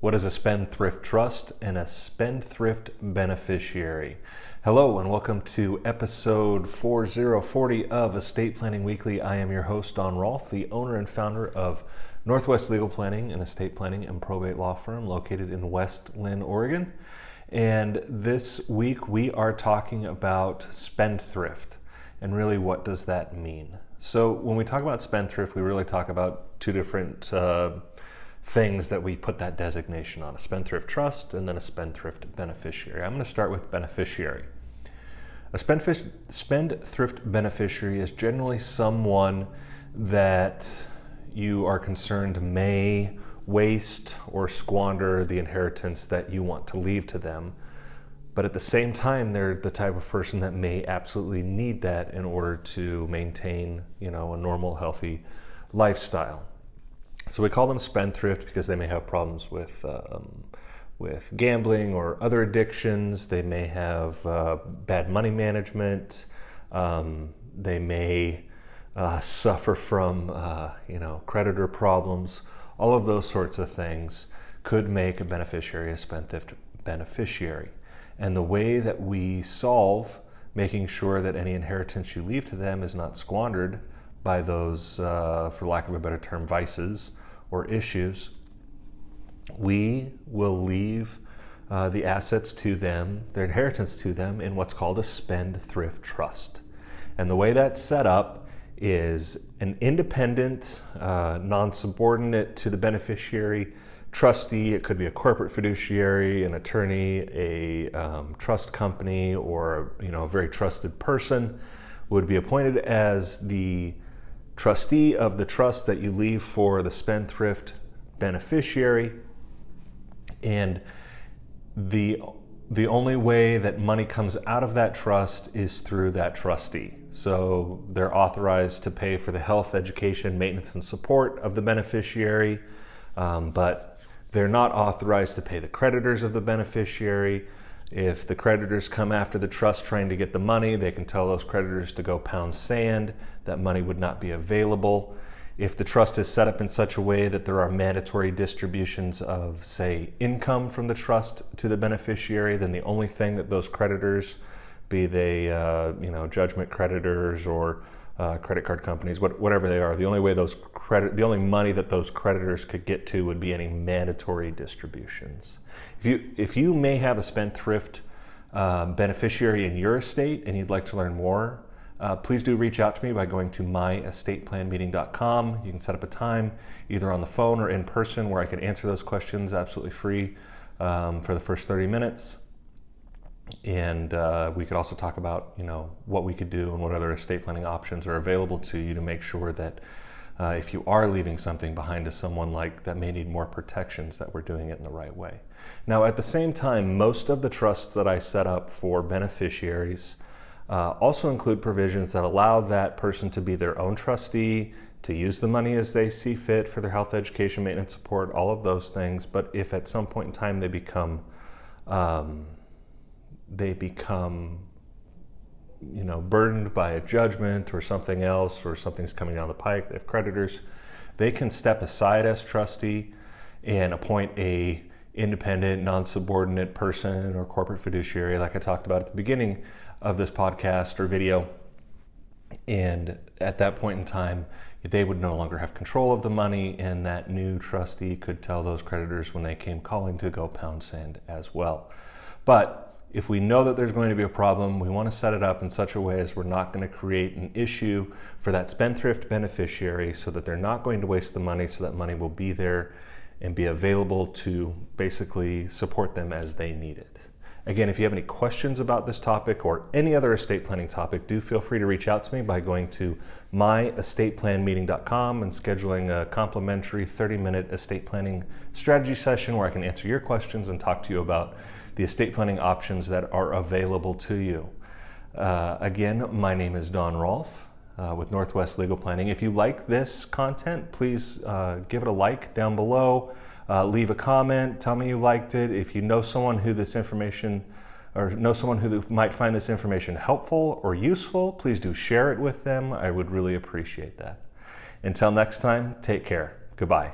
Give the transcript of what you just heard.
What is a spendthrift trust and a spendthrift beneficiary? Hello and welcome to episode 4040 of Estate Planning Weekly. I am your host, Don Rolfe, the owner and founder of Northwest Legal Planning, an estate planning and probate law firm located in West Linn, Oregon. And this week we are talking about spendthrift. And really, what does that mean? So when we talk about spendthrift, we really talk about two different things that we put that designation on: a spendthrift trust and then a spendthrift beneficiary. I'm going to start with beneficiary. A spendthrift beneficiary is generally someone that you are concerned may waste or squander the inheritance that you want to leave to them. But at the same time, they're the type of person that may absolutely need that in order to maintain, a normal, healthy lifestyle. So we call them spendthrift because they may have problems with gambling or other addictions. They may have bad money management. They may suffer from creditor problems. All of those sorts of things could make a beneficiary a spendthrift beneficiary. And the way that we solve making sure that any inheritance you leave to them is not squandered by those, for lack of a better term, vices or issues, we will leave the assets to them, their inheritance to them, in what's called a spendthrift trust. And the way that's set up is an independent, non-subordinate to the beneficiary trustee. It could be a corporate fiduciary, an attorney, a trust company, or a very trusted person would be appointed as the trustee of the trust that you leave for the spendthrift beneficiary. And the only way that money comes out of that trust is through that trustee. So they're authorized to pay for the health, education, maintenance, and support of the beneficiary, but they're not authorized to pay the creditors of the beneficiary. If the creditors come after the trust trying to get the money, they can tell those creditors to go pound sand. That money would not be available. If the trust is set up in such a way that there are mandatory distributions of, say, income from the trust to the beneficiary, then the only thing that those creditors, be they judgment creditors or credit card companies, whatever they are, the only money that those creditors could get to would be any mandatory distributions. If you may have a spendthrift beneficiary in your estate and you'd like to learn more, please do reach out to me by going to myEstatePlanMeeting.com. You can set up a time either on the phone or in person where I can answer those questions absolutely free for the first 30 minutes. And we could also talk about what we could do and what other estate planning options are available to you to make sure that if you are leaving something behind to someone that may need more protections, that we're doing it in the right way. Now, at the same time, most of the trusts that I set up for beneficiaries also include provisions that allow that person to be their own trustee, to use the money as they see fit for their health, education, maintenance, support, all of those things. But if at some point in time they become burdened by a judgment or something else, or something's coming down the pike, they have creditors, they can step aside as trustee and appoint a independent, non-subordinate person or corporate fiduciary, like I talked about at the beginning of this podcast or video. And at that point in time, they would no longer have control of the money, and that new trustee could tell those creditors when they came calling to go pound sand as well. But if we know that there's going to be a problem, we want to set it up in such a way as we're not going to create an issue for that spendthrift beneficiary, so that they're not going to waste the money, so that money will be there and be available to basically support them as they need it. Again, if you have any questions about this topic or any other estate planning topic, do feel free to reach out to me by going to myEstatePlanMeeting.com and scheduling a complimentary 30-minute estate planning strategy session where I can answer your questions and talk to you about the estate planning options that are available to you. Again, my name is Don Rolfe with Northwest Legal Planning. If you like this content, please give it a like down below. Leave a comment, tell me you liked it. If you know someone who might find this information helpful or useful, please do share it with them. I would really appreciate that. Until next time, take care. Goodbye.